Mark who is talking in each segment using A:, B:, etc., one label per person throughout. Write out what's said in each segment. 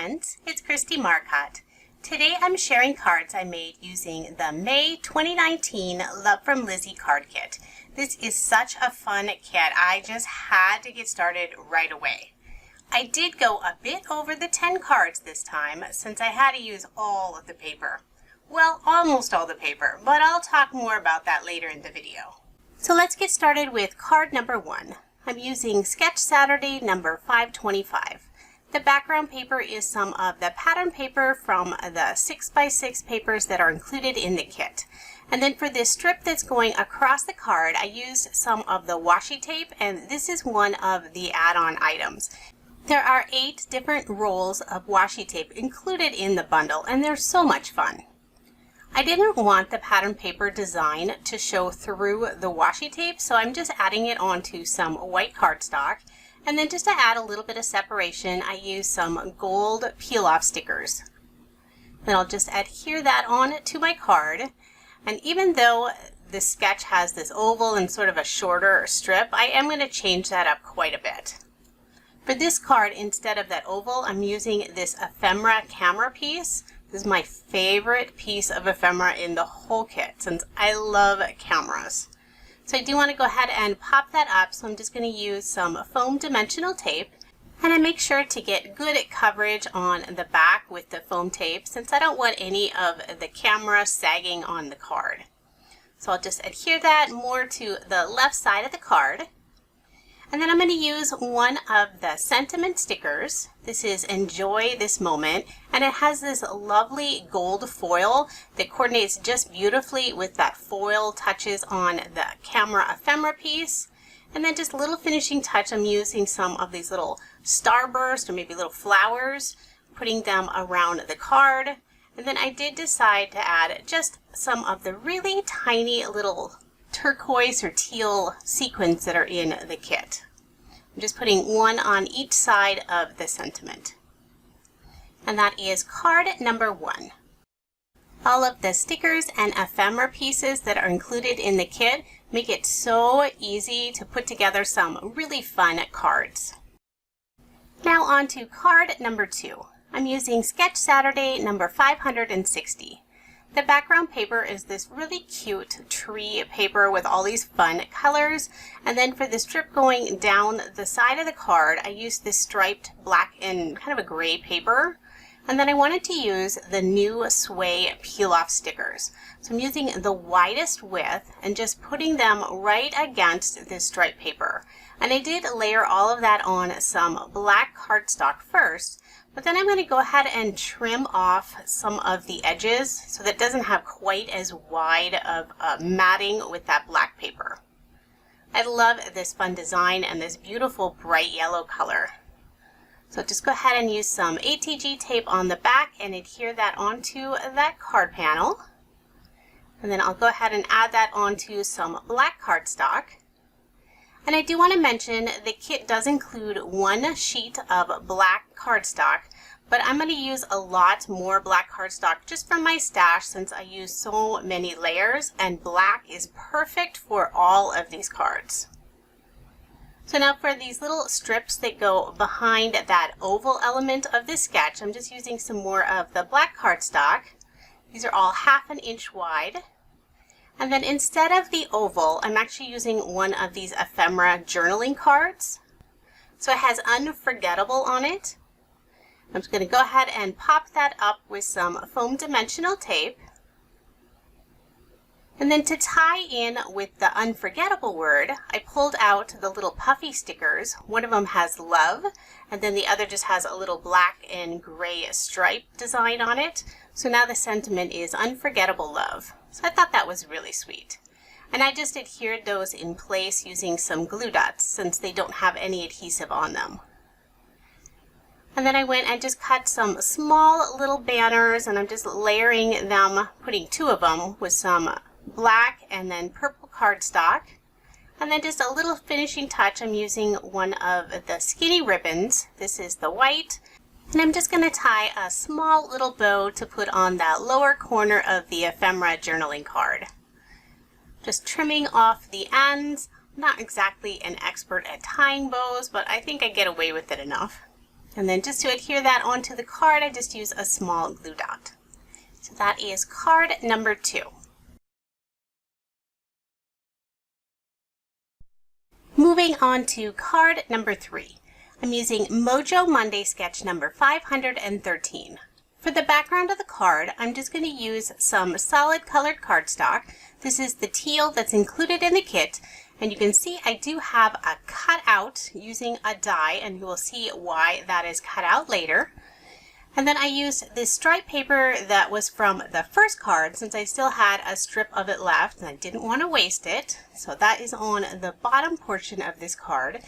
A: friends, it's Kristie Marcotte. Today I'm sharing cards I made using the May 2019 Love From Lizi card kit. This is such a fun kit. I just had to get started right away. I did go a bit over the 10 cards this time since I had to use all of the paper. Well, almost all the paper, but I'll talk more about that later in the video. So let's get started with card number 1. I'm using Sketch Saturday number 525. The background paper is some of the pattern paper from the 6x6 papers that are included in the kit. And then for this strip that's going across the card, I used some of the washi tape, and this is one of the add-on items. There are 8 different rolls of washi tape included in the bundle, and they're so much fun. I didn't want the pattern paper design to show through the washi tape, so I'm just adding it onto some white cardstock. And then just to add a little bit of separation, I use some gold peel-off stickers. Then I'll just adhere that on to my card. And even though the sketch has this oval and sort of a shorter strip, I am going to change that up quite a bit. For this card, instead of that oval, I'm using this ephemera camera piece. This is my favorite piece of ephemera in the whole kit since I love cameras. So I do want to go ahead and pop that up, so I'm just going to use some foam dimensional tape. And I make sure to get good coverage on the back with the foam tape since I don't want any of the camera sagging on the card. So I'll just adhere that more to the left side of the card. And then I'm going to use one of the sentiment stickers. This is Enjoy This Moment, and it has this lovely gold foil that coordinates just beautifully with that foil touches on the camera ephemera piece. And then just a little finishing touch, I'm using some of these little starburst or maybe little flowers, putting them around the card. And then I did decide to add just some of the really tiny little turquoise or teal sequins that are in the kit. I'm just putting one on each side of the sentiment. And that is card number 1. All of the stickers and ephemera pieces that are included in the kit make it so easy to put together some really fun cards. Now on to card number 2. I'm using Sketch Saturday number 560. The background paper is this really cute tree paper with all these fun colors. And then for the strip going down the side of the card, I used this striped black and kind of a gray paper. And then I wanted to use the new Sway peel-off stickers. So I'm using the widest width and just putting them right against this striped paper. And I did layer all of that on some black cardstock first. But then I'm going to go ahead and trim off some of the edges so that it doesn't have quite as wide of matting with that black paper. I love this fun design and this beautiful bright yellow color. So just go ahead and use some ATG tape on the back and adhere that onto that card panel. And then I'll go ahead and add that onto some black cardstock. And I do want to mention the kit does include one sheet of black cardstock, but I'm going to use a lot more black cardstock just from my stash since I use so many layers, and black is perfect for all of these cards. So now for these little strips that go behind that oval element of this sketch, I'm just using some more of the black cardstock. These are all 1/2 inch wide. And then instead of the oval, I'm actually using one of these ephemera journaling cards. So it has Unforgettable on it. I'm just going to go ahead and pop that up with some foam dimensional tape. And then to tie in with the unforgettable word, I pulled out the little puffy stickers. One of them has love, and then the other just has a little black and gray stripe design on it. So now the sentiment is Unforgettable Love. So I thought that was really sweet. And I just adhered those in place using some glue dots since they don't have any adhesive on them. And then I went and just cut some small little banners, and I'm just layering them, putting 2 of them with some black and then purple cardstock. And then just a little finishing touch, I'm using one of the skinny ribbons. This is the white. And I'm just going to tie a small little bow to put on that lower corner of the ephemera journaling card. Just trimming off the ends. I'm not exactly an expert at tying bows, but I think I get away with it enough. And then just to adhere that onto the card, I just use a small glue dot. So that is card number 2. Moving on to card number 3. I'm using Mojo Monday sketch number 513. For the background of the card, I'm just going to use some solid colored cardstock. This is the teal that's included in the kit, and you can see I do have a cutout using a die, and you will see why that is cut out later. And then I used this stripe paper that was from the first card, since I still had a strip of it left and I didn't want to waste it. So that is on the bottom portion of this card.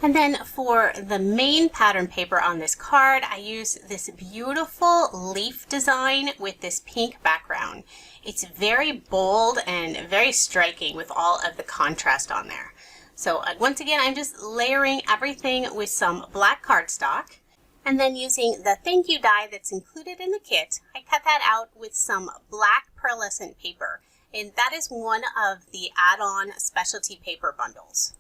A: And then for the main pattern paper on this card, I used this beautiful leaf design with this pink background. It's very bold and very striking with all of the contrast on there. So once again, I'm just layering everything with some black cardstock. And then using the thank you die that's included in the kit, I cut that out with some black pearlescent paper. And that is one of the add-on specialty paper bundles.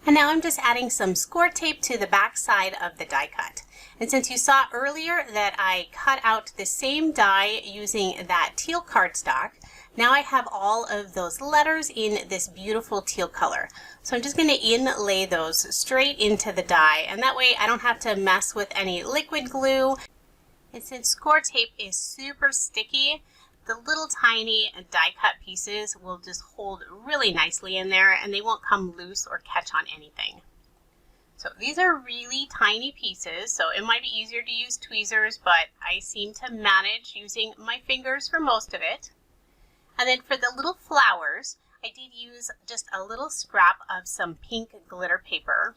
A: And now I'm just adding some score tape to the back side of the die cut. And since you saw earlier that I cut out the same die using that teal cardstock, now I have all of those letters in this beautiful teal color. So I'm just going to inlay those straight into the die, and that way I don't have to mess with any liquid glue. And since score tape is super sticky, the little tiny die cut pieces will just hold really nicely in there and they won't come loose or catch on anything. So these are really tiny pieces, so it might be easier to use tweezers, but I seem to manage using my fingers for most of it. And then for the little flowers, I did use just a little scrap of some pink glitter paper.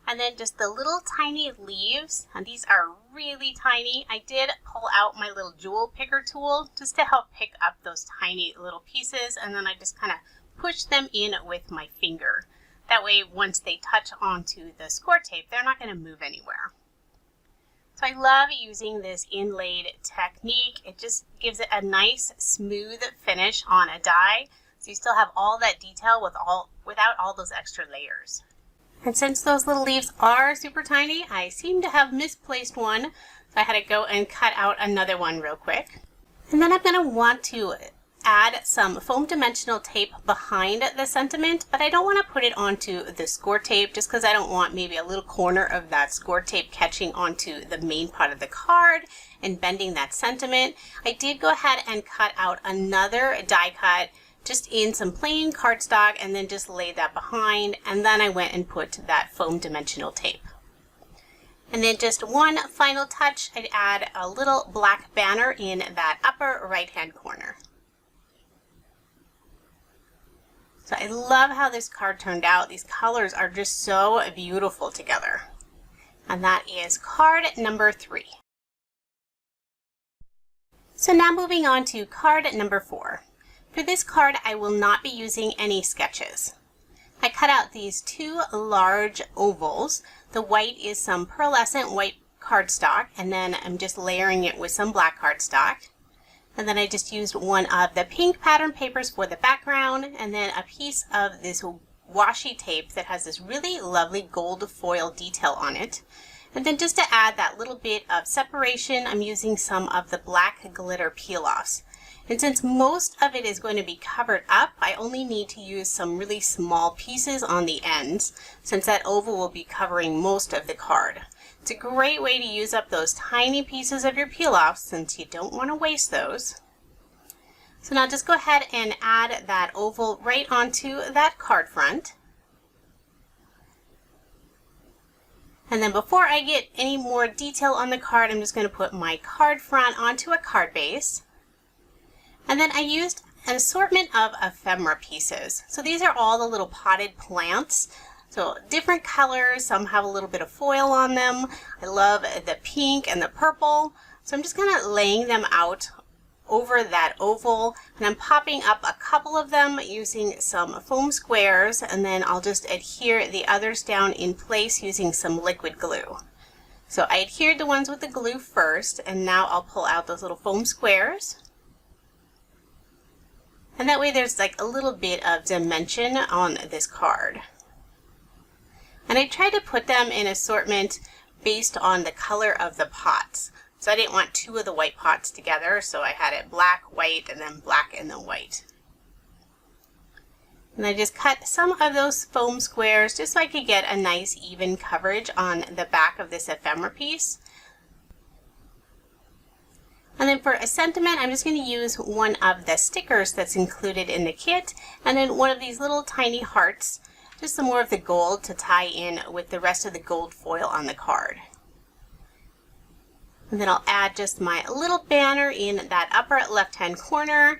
A: And then just the little tiny leaves, and these are really tiny. I did pull out my little jewel picker tool just to help pick up those tiny little pieces, and then I just kind of push them in with my finger. That way, once they touch onto the score tape, they're not going to move anywhere. So I love using this inlaid technique. It just gives it a nice smooth finish on a die, so you still have all that detail without all those extra layers. And since those little leaves are super tiny, I seem to have misplaced one, so I had to go and cut out another one real quick. And then I'm going to want to add some foam dimensional tape behind the sentiment, but I don't want to put it onto the score tape just because I don't want maybe a little corner of that score tape catching onto the main part of the card and bending that sentiment. I did go ahead and cut out another die cut just in some plain cardstock and then just lay that behind, and then I went and put that foam dimensional tape. And then just one final touch, I'd add a little black banner in that upper right hand corner. So I love how this card turned out. These colors are just so beautiful together. And that is card number 3. So now moving on to card number 4. For this card, I will not be using any sketches. I cut out these 2 large ovals. The white is some pearlescent white cardstock, and then I'm just layering it with some black cardstock. And then I just used one of the pink pattern papers for the background, and then a piece of this washi tape that has this really lovely gold foil detail on it. And then just to add that little bit of separation, I'm using some of the black glitter peel-offs. And since most of it is going to be covered up, I only need to use some really small pieces on the ends, since that oval will be covering most of the card. It's a great way to use up those tiny pieces of your peel-offs since you don't want to waste those. So now just go ahead and add that oval right onto that card front. And then before I get any more detail on the card, I'm just going to put my card front onto a card base. And then I used an assortment of ephemera pieces. So these are all the little potted plants. So different colors, some have a little bit of foil on them. I love the pink and the purple. So I'm just kind of laying them out over that oval, and I'm popping up a couple of them using some foam squares, and then I'll just adhere the others down in place using some liquid glue. So I adhered the ones with the glue first, and now I'll pull out those little foam squares. And that way there's like a little bit of dimension on this card. And I try to put them in assortment based on the color of the pots. So I didn't want two of the white pots together, so I had it black, white, and then black and then white. And I just cut some of those foam squares just so I could get a nice even coverage on the back of this ephemera piece. And then for a sentiment, I'm just going to use one of the stickers that's included in the kit, and then one of these little tiny hearts, just some more of the gold to tie in with the rest of the gold foil on the card. And then I'll add just my little banner in that upper left-hand corner.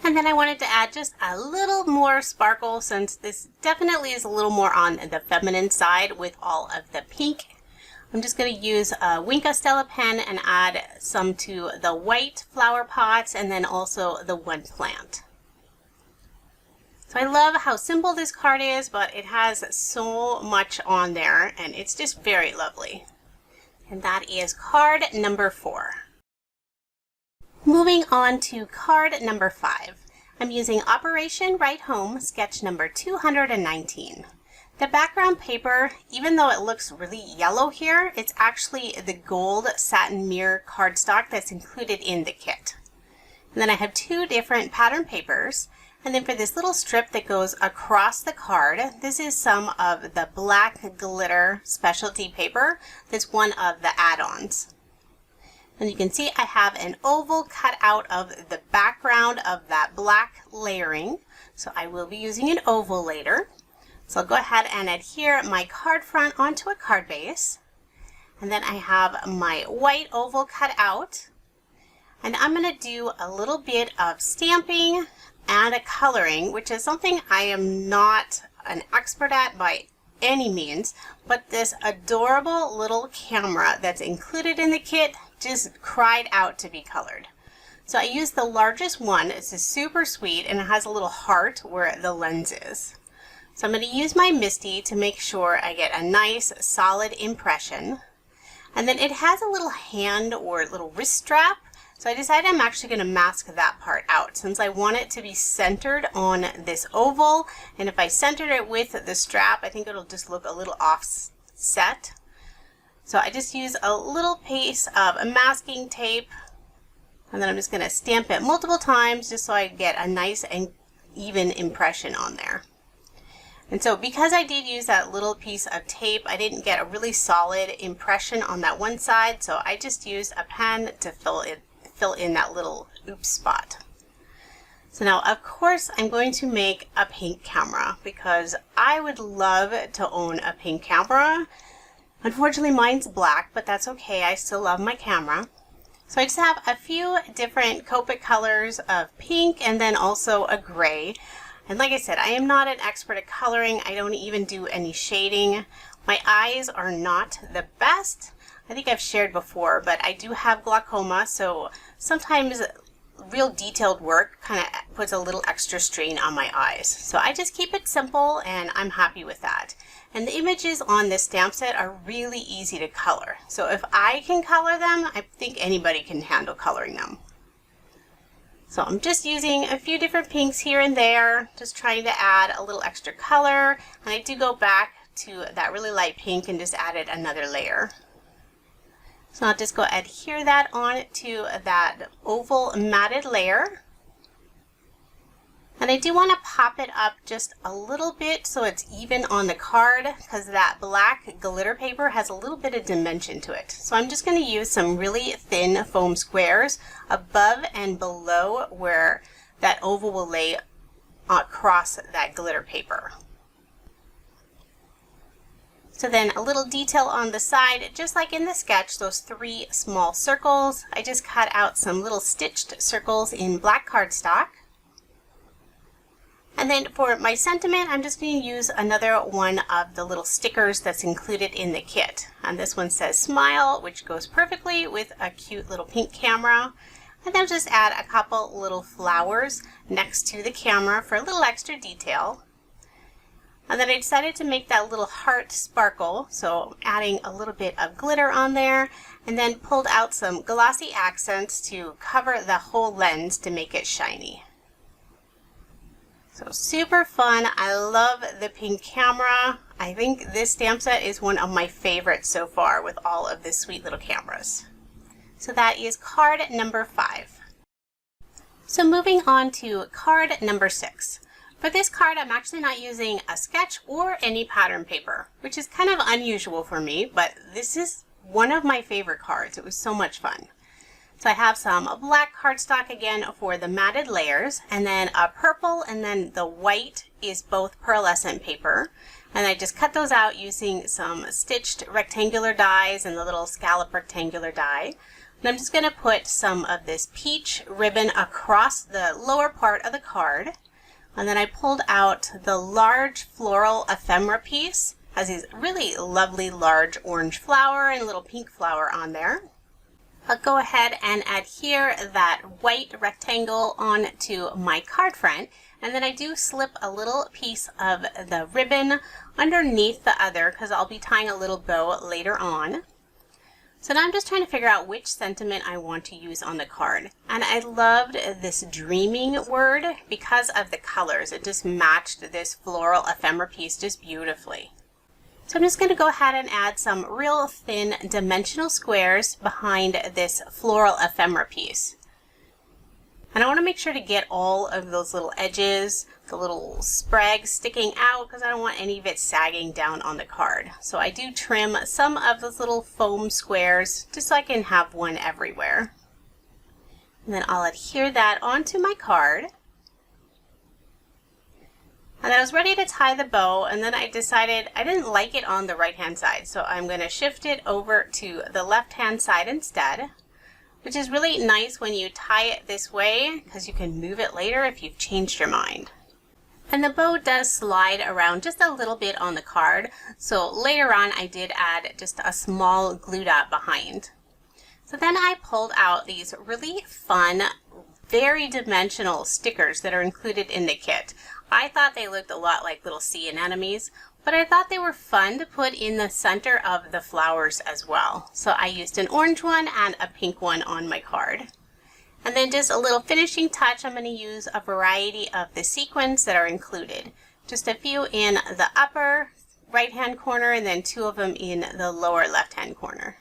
A: And then I wanted to add just a little more sparkle, since this definitely is a little more on the feminine side with all of the pink. I'm just going to use a Wink Stella pen and add some to the white flower pots and then also the one plant. So I love how simple this card is, but it has so much on there and it's just very lovely. And that is card number 4. Moving on to card number 5. I'm using Operation Right Home sketch number 219. The background paper, even though it looks really yellow here, it's actually the gold satin mirror cardstock that's included in the kit. And then I have 2 different pattern papers. And then for this little strip that goes across the card, this is some of the black glitter specialty paper. That's one of the add-ons. And you can see I have an oval cut out of the background of that black layering. So I will be using an oval later. So I'll go ahead and adhere my card front onto a card base. And then I have my white oval cut out. And I'm going to do a little bit of stamping and a coloring, which is something I am not an expert at by any means, but this adorable little camera that's included in the kit just cried out to be colored. So I used the largest one. It's super sweet and it has a little heart where the lens is. So I'm going to use my Misty to make sure I get a nice solid impression. And then it has a little hand or little wrist strap. So I decided I'm actually going to mask that part out since I want it to be centered on this oval. And if I centered it with the strap, I think it'll just look a little offset. So I just use a little piece of masking tape. And then I'm just going to stamp it multiple times just so I get a nice and even impression on there. And so because I did use that little piece of tape, I didn't get a really solid impression on that one side. So I just used a pen to fill in that little oops spot. So now of course I'm going to make a pink camera because I would love to own a pink camera. Unfortunately mine's black, but that's okay. I still love my camera. So I just have a few different Copic colors of pink and then also a gray. And like I said, I am not an expert at coloring. I don't even do any shading. My eyes are not the best. I think I've shared before, but I do have glaucoma, so sometimes real detailed work kind of puts a little extra strain on my eyes. So I just keep it simple and I'm happy with that. And the images on this stamp set are really easy to color. So if I can color them, I think anybody can handle coloring them. So I'm just using a few different pinks here and there, just trying to add a little extra color. And I do go back to that really light pink and just added another layer. So I'll just go adhere that on to that oval matted layer. And I do want to pop it up just a little bit so it's even on the card because that black glitter paper has a little bit of dimension to it. So I'm just going to use some really thin foam squares above and below where that oval will lay across that glitter paper. So then a little detail on the side, just like in the sketch, those 3 small circles. I just cut out some little stitched circles in black cardstock. And then for my sentiment, I'm just going to use another one of the little stickers that's included in the kit. And this one says smile, which goes perfectly with a cute little pink camera. And then just add a couple little flowers next to the camera for a little extra detail. And then I decided to make that little heart sparkle, so adding a little bit of glitter on there, and then pulled out some glossy accents to cover the whole lens to make it shiny. So super fun. I love the pink camera. I think this stamp set is one of my favorites so far with all of the sweet little cameras. So that is card number 5. So moving on to card number 6. For this card, I'm actually not using a sketch or any pattern paper, which is kind of unusual for me, but this is one of my favorite cards. It was so much fun. So I have some black cardstock again for the matted layers, and then a purple, and then the white is both pearlescent paper. And I just cut those out using some stitched rectangular dies and the little scallop rectangular die. And I'm just going to put some of this peach ribbon across the lower part of the card. And then I pulled out the large floral ephemera piece. It has these really lovely large orange flower and a little pink flower on there. I'll go ahead and adhere that white rectangle onto my card front. And then I do slip a little piece of the ribbon underneath the other because I'll be tying a little bow later on. So now I'm just trying to figure out which sentiment I want to use on the card. And I loved this dreaming word because of the colors. It just matched this floral ephemera piece just beautifully. So I'm just going to go ahead and add some real thin dimensional squares behind this floral ephemera piece. And I want to make sure to get all of those little edges, the little sprags sticking out, because I don't want any of it sagging down on the card. So I do trim some of those little foam squares just so I can have one everywhere. And then I'll adhere that onto my card. And then I was ready to tie the bow, and then I decided I didn't like it on the right hand side, so I'm going to shift it over to the left hand side instead. Which is really nice when you tie it this way because you can move it later if you've changed your mind. And the bow does slide around just a little bit on the card, so later on I did add just a small glue dot behind. So then I pulled out these really fun, very dimensional stickers that are included in the kit. I thought they looked a lot like little sea anemones, but I thought they were fun to put in the center of the flowers as well. So I used an orange one and a pink one on my card. And then just a little finishing touch, I'm going to use a variety of the sequins that are included. Just a few in the upper right hand corner and then 2 of them in the lower left hand corner.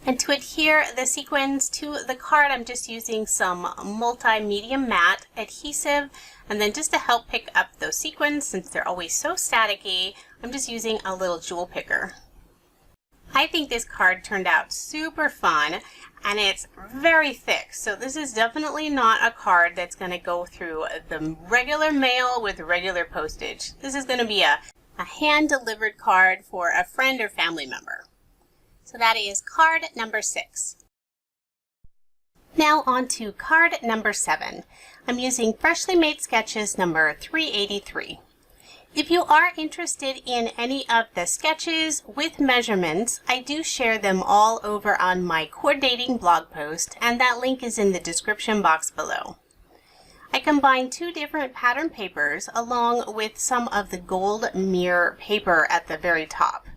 A: And to adhere the sequins to the card, I'm just using some multi-medium matte adhesive. And then just to help pick up those sequins, since they're always so staticky, I'm just using a little jewel picker. I think this card turned out super fun, and it's very thick. So this is definitely not a card that's going to go through the regular mail with regular postage. This is going to be a hand-delivered card for a friend or family member. So that is card number 6. Now on to card number 7. I'm using Freshly Made Sketches number 383. If you are interested in any of the sketches with measurements, I do share them all over on my coordinating blog post, and that link is in the description box below. I combined 2 different pattern papers along with some of the gold mirror paper at the very top.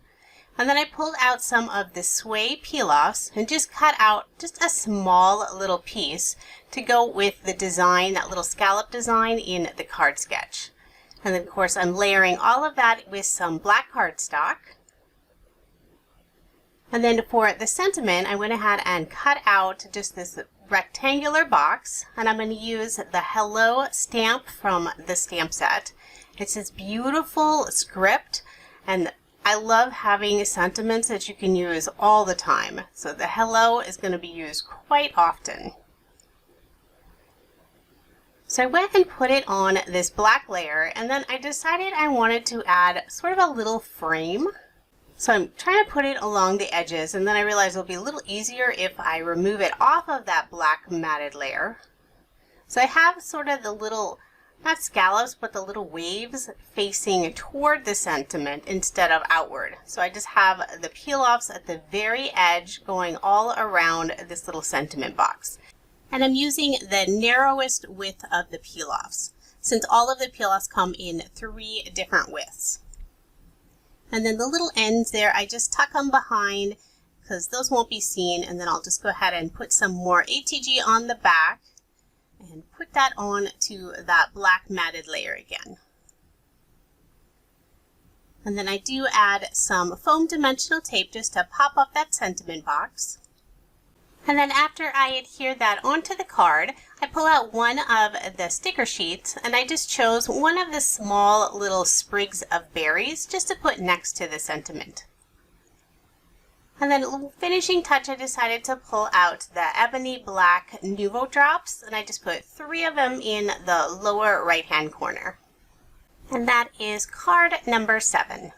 A: And then I pulled out some of the sway peel-offs and just cut out just a small little piece to go with the design, that little scallop design in the card sketch. And then of course I'm layering all of that with some black cardstock. And then for the sentiment, I went ahead and cut out just this rectangular box, and I'm going to use the Hello stamp from the stamp set. It's this beautiful script, and I love having sentiments that you can use all the time. So the hello is going to be used quite often. So I went and put it on this black layer, and then I decided I wanted to add sort of a little frame. So I'm trying to put it along the edges, and then I realized it'll be a little easier if I remove it off of that black matted layer. So I have sort of the little, not scallops, but the little waves facing toward the sentiment instead of outward. So I just have the peel-offs at the very edge going all around this little sentiment box. And I'm using the narrowest width of the peel-offs, since all of the peel-offs come in 3 different widths. And then the little ends there, I just tuck them behind because those won't be seen, and then I'll just go ahead and put some more ATG on the back. and put that on to that black matted layer again. And then I do add some foam dimensional tape just to pop up that sentiment box. And then after I adhere that onto the card, I pull out one of the sticker sheets and I just chose one of the small little sprigs of berries just to put next to the sentiment. And then finishing touch, I decided to pull out the ebony black Nuvo drops and I just put 3 of them in the lower right hand corner. And that is card number 7.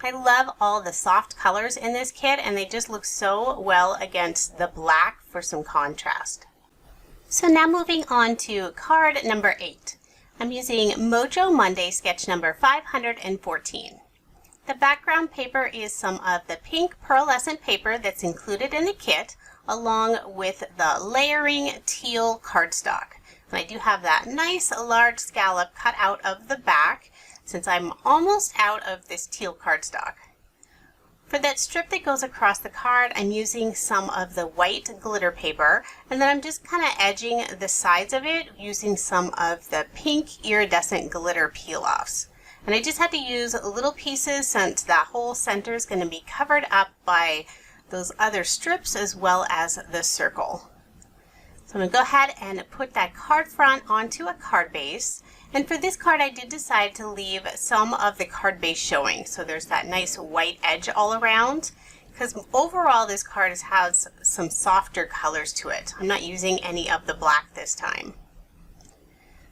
A: I love all the soft colors in this kit and they just look so well against the black for some contrast. So now moving on to card number 8. I'm using Mojo Monday sketch number 514. The background paper is some of the pink pearlescent paper that's included in the kit along with the layering teal cardstock. And I do have that nice large scallop cut out of the back since I'm almost out of this teal cardstock. For that strip that goes across the card, I'm using some of the white glitter paper and then I'm just kind of edging the sides of it using some of the pink iridescent glitter peel-offs. And I just had to use little pieces since that whole center is going to be covered up by those other strips as well as the circle. So I'm going to go ahead and put that card front onto a card base. And for this card, I did decide to leave some of the card base showing. So there's that nice white edge all around. Because overall, this card has some softer colors to it. I'm not using any of the black this time.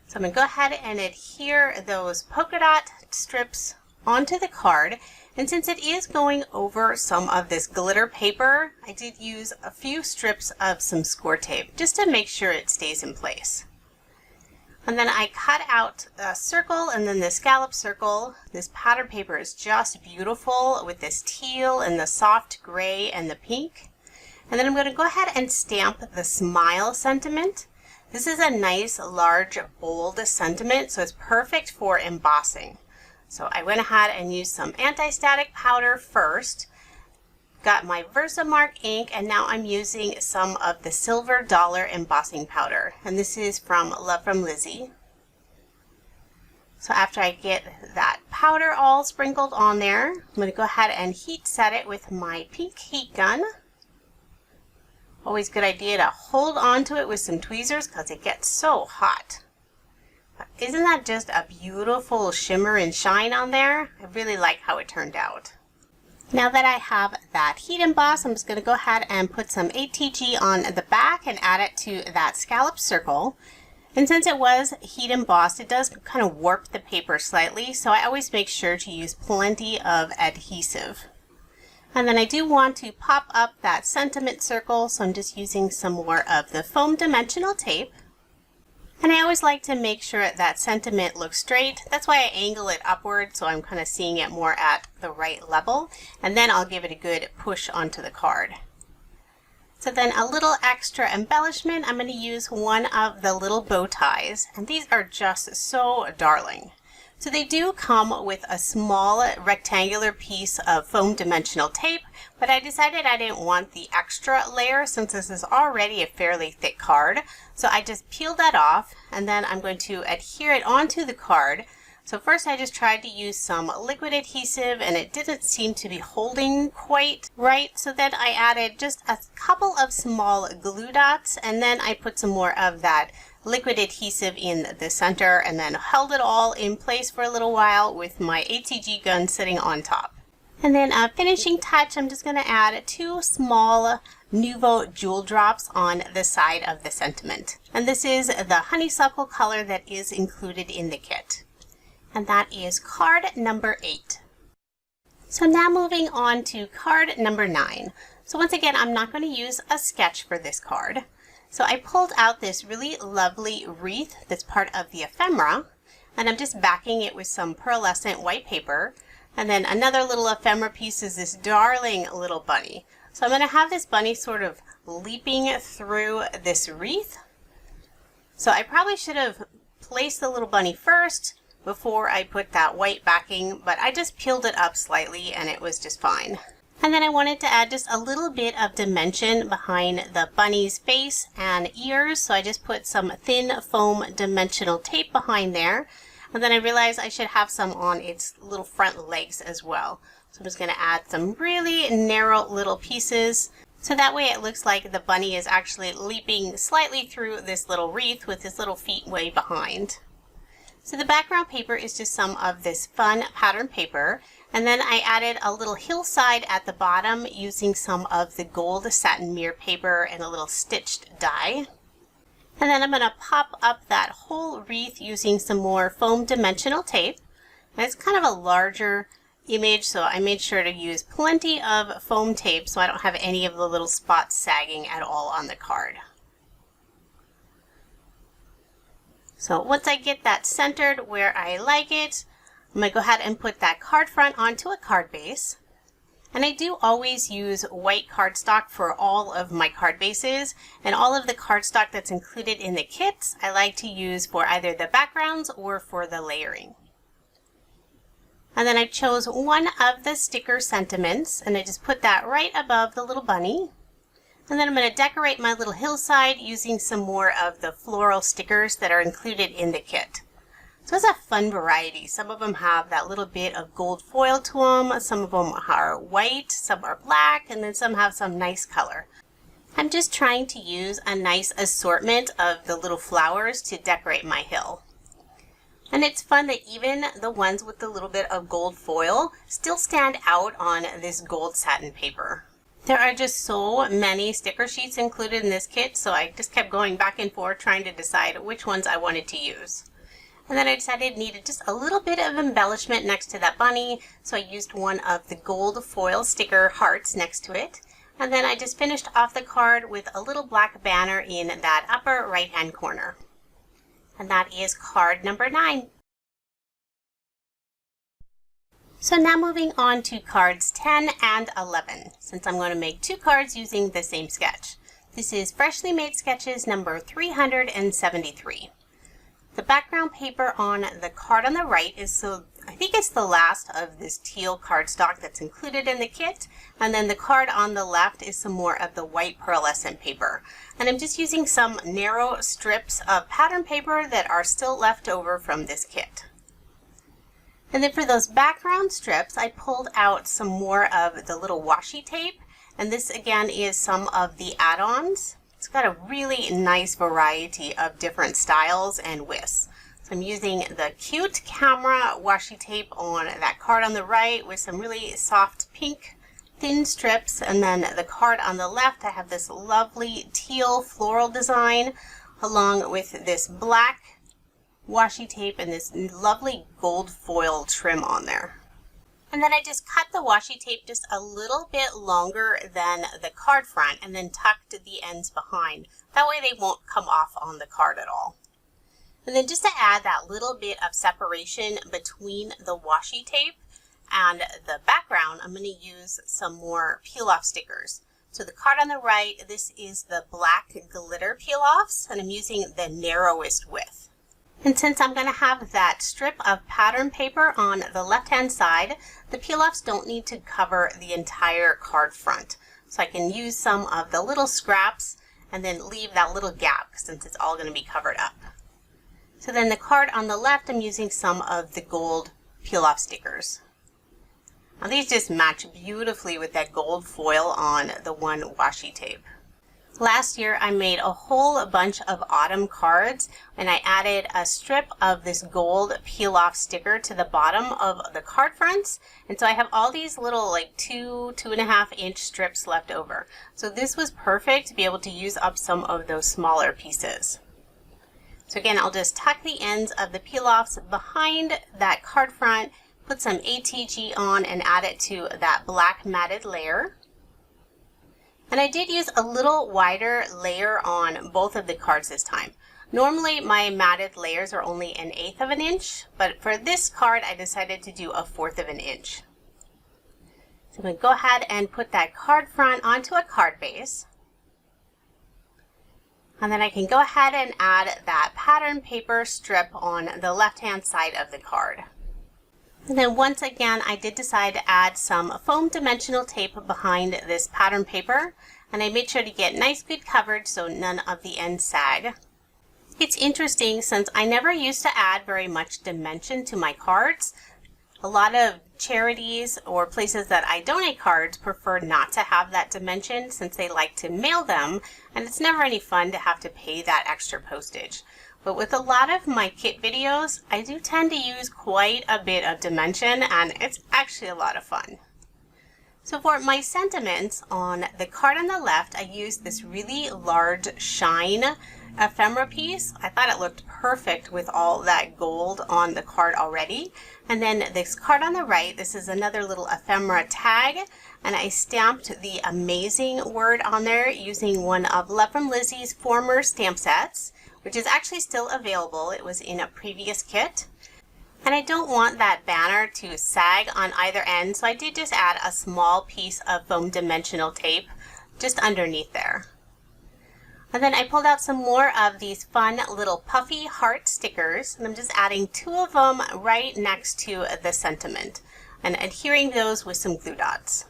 A: So I'm going to go ahead and adhere those polka dot strips onto the card. And since it is going over some of this glitter paper, I did use a few strips of some score tape just to make sure it stays in place. And then I cut out a circle and then the scallop circle. This pattern paper is just beautiful with this teal and the soft gray and the pink. And then I'm going to go ahead and stamp the smile sentiment. This is a nice, large, bold sentiment, so it's perfect for embossing. So I went ahead and used some anti-static powder first, got my Versamark ink, and now I'm using some of the silver dollar embossing powder. And this is from Love From Lizi. So after I get that powder all sprinkled on there, I'm going to go ahead and heat set it with my pink heat gun. Always a good idea to hold on to it with some tweezers because it gets so hot. But isn't that just a beautiful shimmer and shine on there? I really like how it turned out. Now that I have that heat emboss, I'm just going to go ahead and put some ATG on the back and add it to that scallop circle. And since it was heat embossed, it does kind of warp the paper slightly, so I always make sure to use plenty of adhesive. And then I do want to pop up that sentiment circle, so I'm just using some more of the foam dimensional tape. And I always like to make sure that sentiment looks straight. That's why I angle it upward, so I'm kind of seeing it more at the right level. And then I'll give it a good push onto the card. So then a little extra embellishment, I'm going to use one of the little bow ties. And these are just so darling. So they do come with a small rectangular piece of foam dimensional tape, but I decided I didn't want the extra layer since this is already a fairly thick card. So I just peeled that off and then I'm going to adhere it onto the card. So first I just tried to use some liquid adhesive and it didn't seem to be holding quite right. So then I added just a couple of small glue dots and then I put some more of that liquid adhesive in the center and then held it all in place for a little while with my ATG gun sitting on top. And then a finishing touch, I'm just going to add 2 small Nuvo jewel drops on the side of the sentiment. And this is the honeysuckle color that is included in the kit. And that is card number 8. So now moving on to card number 9. So once again, I'm not going to use a sketch for this card. So I pulled out this really lovely wreath that's part of the ephemera, and I'm just backing it with some pearlescent white paper. And then another little ephemera piece is this darling little bunny. So I'm going to have this bunny sort of leaping through this wreath. So I probably should have placed the little bunny first before I put that white backing, but I just peeled it up slightly and it was just fine. And then I wanted to add just a little bit of dimension behind the bunny's face and ears. So I just put some thin foam dimensional tape behind there. And then I realized I should have some on its little front legs as well. So I'm just going to add some really narrow little pieces. So that way it looks like the bunny is actually leaping slightly through this little wreath with his little feet way behind. So the background paper is just some of this fun pattern paper. And then I added a little hillside at the bottom using some of the gold satin mirror paper and a little stitched die. And then I'm going to pop up that whole wreath using some more foam dimensional tape. And it's kind of a larger image, so I made sure to use plenty of foam tape so I don't have any of the little spots sagging at all on the card. So once I get that centered where I like it, I'm going to go ahead and put that card front onto a card base. And I do always use white cardstock for all of my card bases, and all of the cardstock that's included in the kits I like to use for either the backgrounds or for the layering. And then I chose one of the sticker sentiments and I just put that right above the little bunny. And then I'm going to decorate my little hillside using some more of the floral stickers that are included in the kit. So it's a fun variety. Some of them have that little bit of gold foil to them, some of them are white, some are black, and then some have some nice color. I'm just trying to use a nice assortment of the little flowers to decorate my hill. And it's fun that even the ones with the little bit of gold foil still stand out on this gold satin paper. There are just so many sticker sheets included in this kit, so I just kept going back and forth trying to decide which ones I wanted to use. And then I decided it needed just a little bit of embellishment next to that bunny, so I used one of the gold foil sticker hearts next to it. And then I just finished off the card with a little black banner in that upper right hand corner. And that is card number 9. So now moving on to cards 10 and 11, since I'm going to make 2 cards using the same sketch. This is Freshly Made Sketches number 373. The background paper on the card on the right is, I think it's the last of this teal cardstock that's included in the kit. And then the card on the left is some more of the white pearlescent paper. And I'm just using some narrow strips of pattern paper that are still left over from this kit. And then for those background strips, I pulled out some more of the little washi tape. And this again is some of the add-ons. It's got a really nice variety of different styles and widths. So I'm using the cute camera washi tape on that card on the right with some really soft pink thin strips. And then the card on the left, I have this lovely teal floral design along with this black washi tape and this lovely gold foil trim on there. And then I just cut the washi tape just a little bit longer than the card front and then tucked the ends behind. That way they won't come off on the card at all. And then just to add that little bit of separation between the washi tape and the background, I'm going to use some more peel-off stickers. So the card on the right, this is the black glitter peel-offs, and I'm using the narrowest width. And since I'm going to have that strip of pattern paper on the left-hand side, the peel-offs don't need to cover the entire card front. So I can use some of the little scraps and then leave that little gap since it's all going to be covered up. So then the card on the left, I'm using some of the gold peel-off stickers. Now these just match beautifully with that gold foil on the one washi tape. Last year I made a whole bunch of autumn cards and I added a strip of this gold peel-off sticker to the bottom of the card fronts. And so I have all these little like 2.5 inch strips left over. So this was perfect to be able to use up some of those smaller pieces. So again, I'll just tuck the ends of the peel-offs behind that card front, put some ATG on and add it to that black matted layer. And I did use a little wider layer on both of the cards this time. Normally my matted layers are only 1/8 of an inch, but for this card I decided to do 1/4 of an inch. So I'm going to go ahead and put that card front onto a card base. And then I can go ahead and add that pattern paper strip on the left-hand side of the card. And then once again, I did decide to add some foam dimensional tape behind this pattern paper, and I made sure to get nice good coverage so none of the ends sag. It's interesting since I never used to add very much dimension to my cards. A lot of charities or places that I donate cards prefer not to have that dimension since they like to mail them, and it's never any fun to have to pay that extra postage. But with a lot of my kit videos, I do tend to use quite a bit of dimension, and it's actually a lot of fun. So for my sentiments on the card on the left, I used this really large shine ephemera piece. I thought it looked perfect with all that gold on the card already. And then this card on the right, this is another little ephemera tag, and I stamped the amazing word on there using one of Love From Lizi's former stamp sets, which is actually still available. It was in a previous kit. And I don't want that banner to sag on either end, so I did just add a small piece of foam dimensional tape just underneath there. And then I pulled out some more of these fun little puffy heart stickers, and I'm just adding 2 of them right next to the sentiment and adhering those with some glue dots.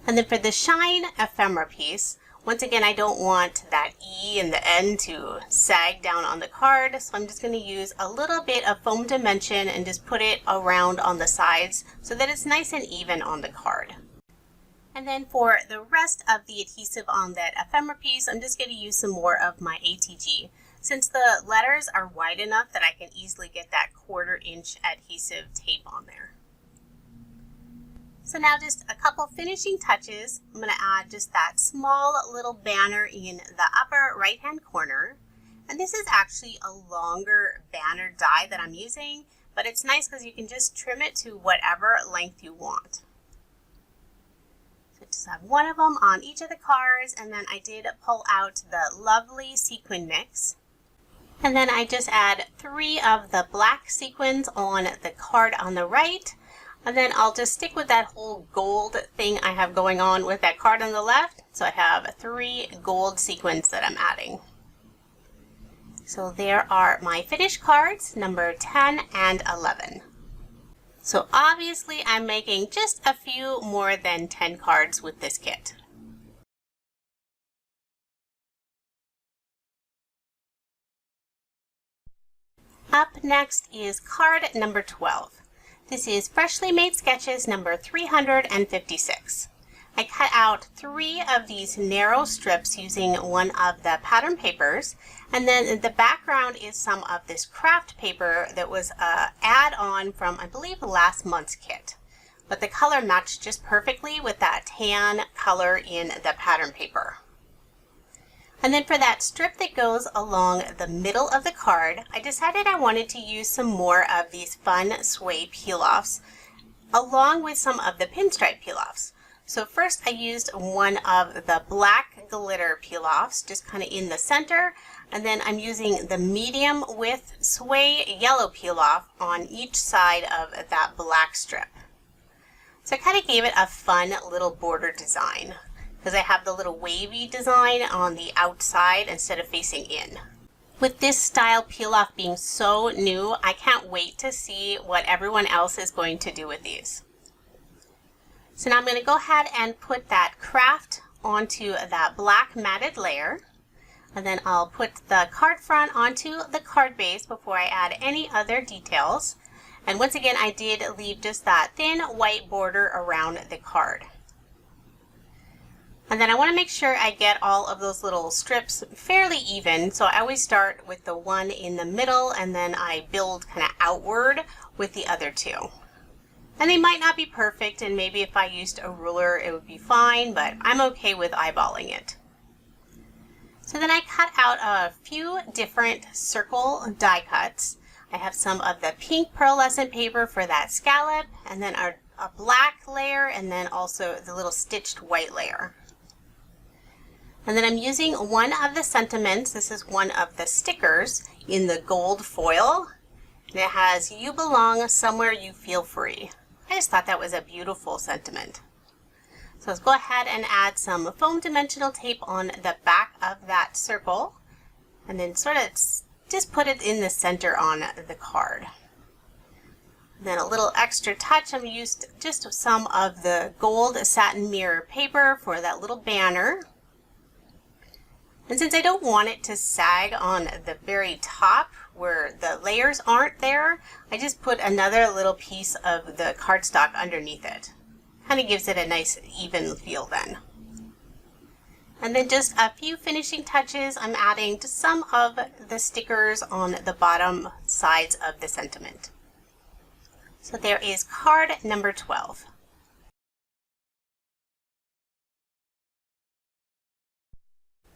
A: And then for the shine ephemera piece, once again, I don't want that E in the end to sag down on the card, so I'm just going to use a little bit of foam dimension and just put it around on the sides so that it's nice and even on the card. And then for the rest of the adhesive on that ephemera piece, I'm just going to use some more of my ATG. Since the letters are wide enough that I can easily get that 1/4 inch adhesive tape on there. So now just a couple finishing touches. I'm going to add just that small little banner in the upper right hand corner. And this is actually a longer banner die that I'm using, but it's nice because you can just trim it to whatever length you want. So just have 1 of them on each of the cards, and then I did pull out the lovely sequin mix. And then I just add 3 of the black sequins on the card on the right. And then I'll just stick with that whole gold thing I have going on with that card on the left. So I have 3 gold sequins that I'm adding. So there are my finished cards, number 10 and 11. So obviously I'm making just a few more than 10 cards with this kit. Up next is card number 12. This is Freshly Made Sketches number 356. I cut out 3 of these narrow strips using one of the pattern papers, and then the background is some of this craft paper that was an add-on from, I believe, last month's kit. But the color matched just perfectly with that tan color in the pattern paper. And then for that strip that goes along the middle of the card, I decided I wanted to use some more of these fun sway peel-offs along with some of the pinstripe peel-offs. So first I used one of the black glitter peel-offs just kind of in the center, and then I'm using the medium width sway yellow peel-off on each side of that black strip. So I kind of gave it a fun little border design, because I have the little wavy design on the outside instead of facing in. With this style peel-off being so new, I can't wait to see what everyone else is going to do with these. So now I'm going to go ahead and put that craft onto that black matted layer. And then I'll put the card front onto the card base before I add any other details. And once again, I did leave just that thin white border around the card. And then I want to make sure I get all of those little strips fairly even. So I always start with the one in the middle, and then I build kind of outward with the other 2. And they might not be perfect, and maybe if I used a ruler it would be fine, but I'm okay with eyeballing it. So then I cut out a few different circle die cuts. I have some of the pink pearlescent paper for that scallop, and then a black layer, and then also the little stitched white layer. And then I'm using one of the sentiments. This is one of the stickers in the gold foil. And it has, "You belong somewhere you feel free." I just thought that was a beautiful sentiment. So let's go ahead and add some foam dimensional tape on the back of that circle. And then sort of just put it in the center on the card. Then a little extra touch, I'm used just some of the gold satin mirror paper for that little banner. And since I don't want it to sag on the very top where the layers aren't there, I just put another little piece of the cardstock underneath it. Kind of gives it a nice even feel then. And then just a few finishing touches, I'm adding to some of the stickers on the bottom sides of the sentiment. So there is card number 12.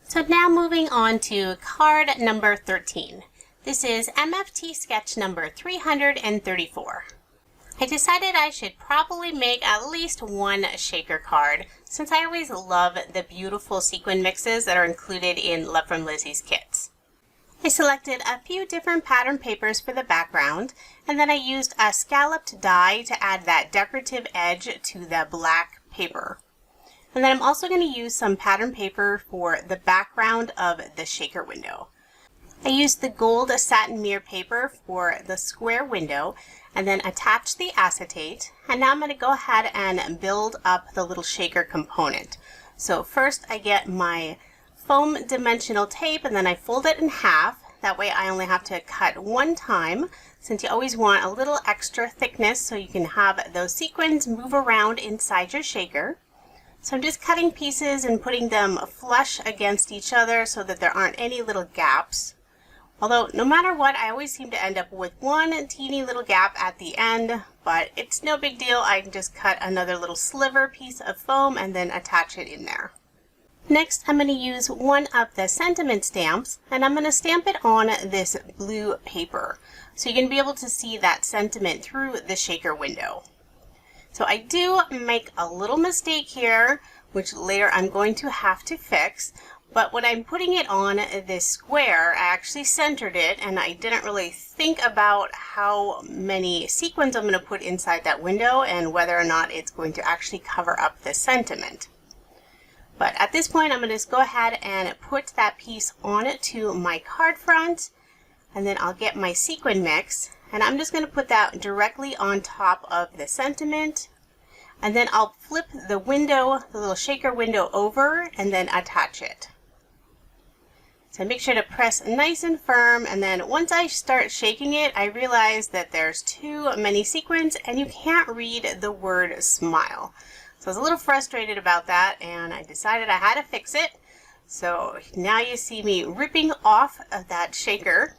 A: So now moving on to card number 13. This is MFT sketch number 334. I decided I should probably make at least one shaker card since I always love the beautiful sequin mixes that are included in Love From Lizi's kits. I selected a few different pattern papers for the background, and then I used a scalloped die to add that decorative edge to the black paper. And then I'm also going to use some pattern paper for the background of the shaker window. I used the gold satin mirror paper for the square window and then attached the acetate. And now I'm going to go ahead and build up the little shaker component. So first I get my foam dimensional tape and then I fold it in half. That way I only have to cut one time, since you always want a little extra thickness so you can have those sequins move around inside your shaker. So I'm just cutting pieces and putting them flush against each other so that there aren't any little gaps. Although no matter what, I always seem to end up with one teeny little gap at the end, but it's no big deal. I can just cut another little sliver piece of foam and then attach it in there. Next, I'm going to use one of the sentiment stamps and I'm going to stamp it on this blue paper so you can be able to see that sentiment through the shaker window. So I do make a little mistake here, which later I'm going to have to fix, but when I'm putting it on this square, I actually centered it and I didn't really think about how many sequins I'm going to put inside that window and whether or not it's going to actually cover up the sentiment. But at this point, I'm going to just go ahead and put that piece on to my card front, and then I'll get my sequin mix, and I'm just going to put that directly on top of the sentiment, and then I'll flip the window, the little shaker window over, and then attach it. So make sure to press nice and firm, and then once I start shaking it, I realize that there's too many sequins and you can't read the word smile. So I was a little frustrated about that and I decided I had to fix it. So now you see me ripping off of that shaker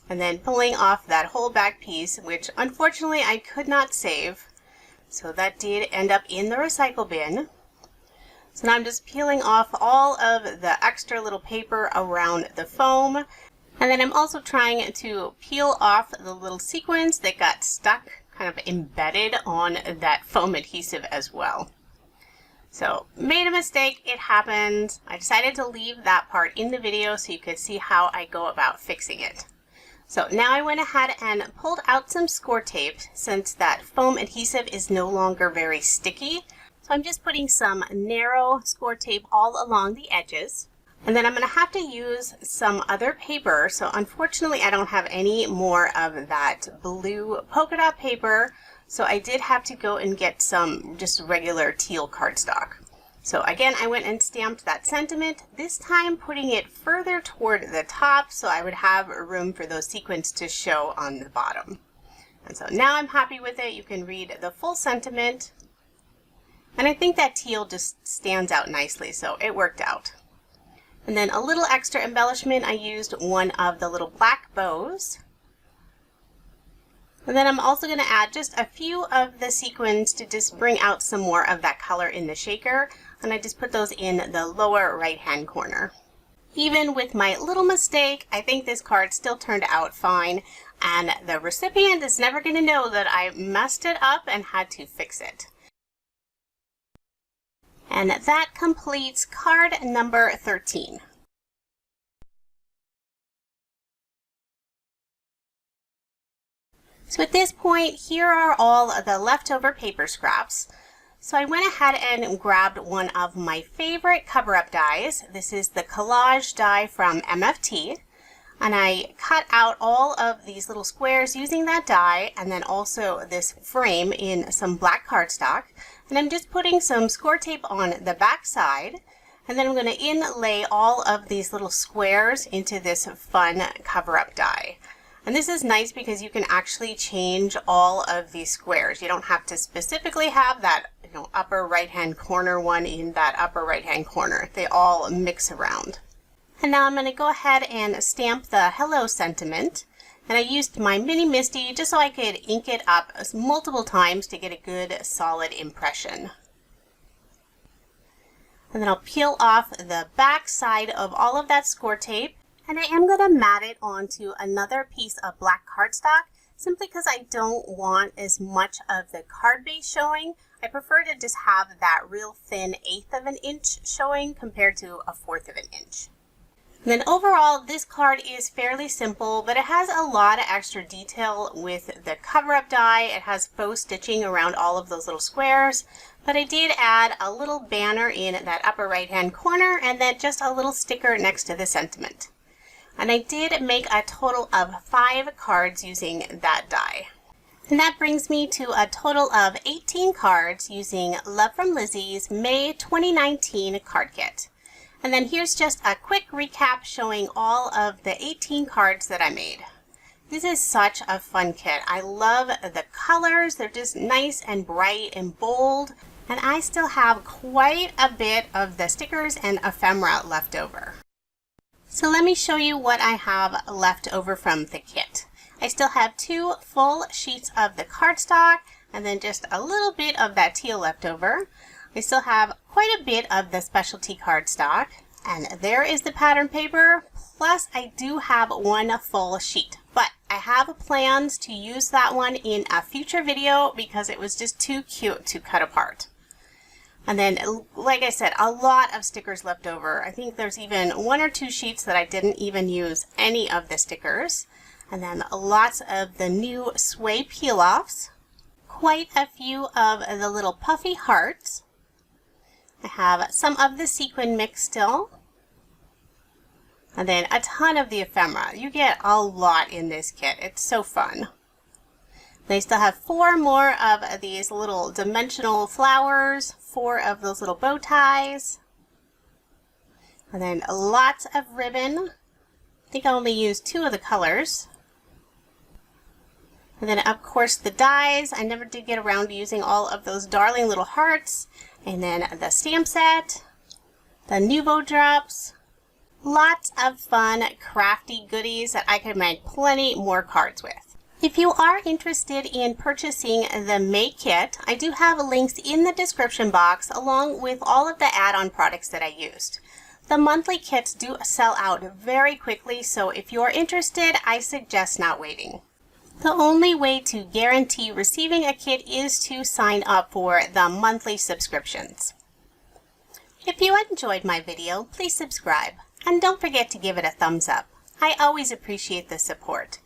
A: and then pulling off that whole back piece, which unfortunately I could not save. So that did end up in the recycle bin. So now I'm just peeling off all of the extra little paper around the foam. And then I'm also trying to peel off the little sequins that got stuck, kind of embedded on that foam adhesive as well. So made a mistake, it happened. I decided to leave that part in the video so you could see how I go about fixing it. So now I went ahead and pulled out some score tape since that foam adhesive is no longer very sticky. So I'm just putting some narrow score tape all along the edges. And then I'm going to have to use some other paper. So unfortunately I don't have any more of that blue polka dot paper. So I did have to go and get some just regular teal cardstock. So again, I went and stamped that sentiment, this time putting it further toward the top so I would have room for those sequins to show on the bottom. And so now I'm happy with it. You can read the full sentiment. And I think that teal just stands out nicely, so it worked out. And then a little extra embellishment, I used one of the little black bows. And then I'm also going to add just a few of the sequins to just bring out some more of that color in the shaker. And I just put those in the lower right hand corner. Even with my little mistake, I think this card still turned out fine. And the recipient is never going to know that I messed it up and had to fix it. And that completes card number 13. So at this point, here are all of the leftover paper scraps. So I went ahead and grabbed one of my favorite cover-up dies. This is the collage die from MFT. And I cut out all of these little squares using that die, and then also this frame in some black cardstock. And I'm just putting some score tape on the back side, and then I'm going to inlay all of these little squares into this fun cover-up die. And this is nice because you can actually change all of these squares. You don't have to specifically have that, upper right-hand corner one in that upper right-hand corner. They all mix around. And now I'm going to go ahead and stamp the hello sentiment. And I used my mini Misty just so I could ink it up multiple times to get a good solid impression. And then I'll peel off the back side of all of that score tape. And I am going to mat it onto another piece of black cardstock simply because I don't want as much of the card base showing. I prefer to just have that real thin 1/8 of an inch showing compared to a 1/4 of an inch. And then overall, this card is fairly simple, but it has a lot of extra detail with the cover-up die. It has faux stitching around all of those little squares, but I did add a little banner in that upper right-hand corner and then just a little sticker next to the sentiment. And I did make a total of 5 cards using that die. And that brings me to a total of 18 cards using Love From Lizi's May 2019 card kit. And then here's just a quick recap showing all of the 18 cards that I made. This is such a fun kit. I love the colors. They're just nice and bright and bold. And I still have quite a bit of the stickers and ephemera left over. So let me show you what I have left over from the kit. I still have 2 full sheets of the cardstock and then just a little bit of that teal left over. I still have quite a bit of the specialty cardstock, and there is the pattern paper, plus I do have 1 full sheet, but I have plans to use that one in a future video because it was just too cute to cut apart. And then, like I said, a lot of stickers left over. I think there's even 1 or 2 sheets that I didn't even use any of the stickers. And then lots of the new sway peel-offs. Quite a few of the little puffy hearts. I have some of the sequin mix still. And then a ton of the ephemera. You get a lot in this kit. It's so fun. They still have 4 more of these little dimensional flowers, 4 of those little bow ties, and then lots of ribbon. I think I only used 2 of the colors. And then of course the dies. I never did get around to using all of those darling little hearts. And then the stamp set, the Nuvo drops. Lots of fun crafty goodies that I could make plenty more cards with. If you are interested in purchasing the May kit, I do have links in the description box along with all of the add-on products that I used. The monthly kits do sell out very quickly, so if you're interested, I suggest not waiting. The only way to guarantee receiving a kit is to sign up for the monthly subscriptions. If you enjoyed my video, please subscribe, and don't forget to give it a thumbs up. I always appreciate the support.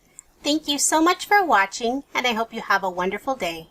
A: Thank you so much for watching, and I hope you have a wonderful day.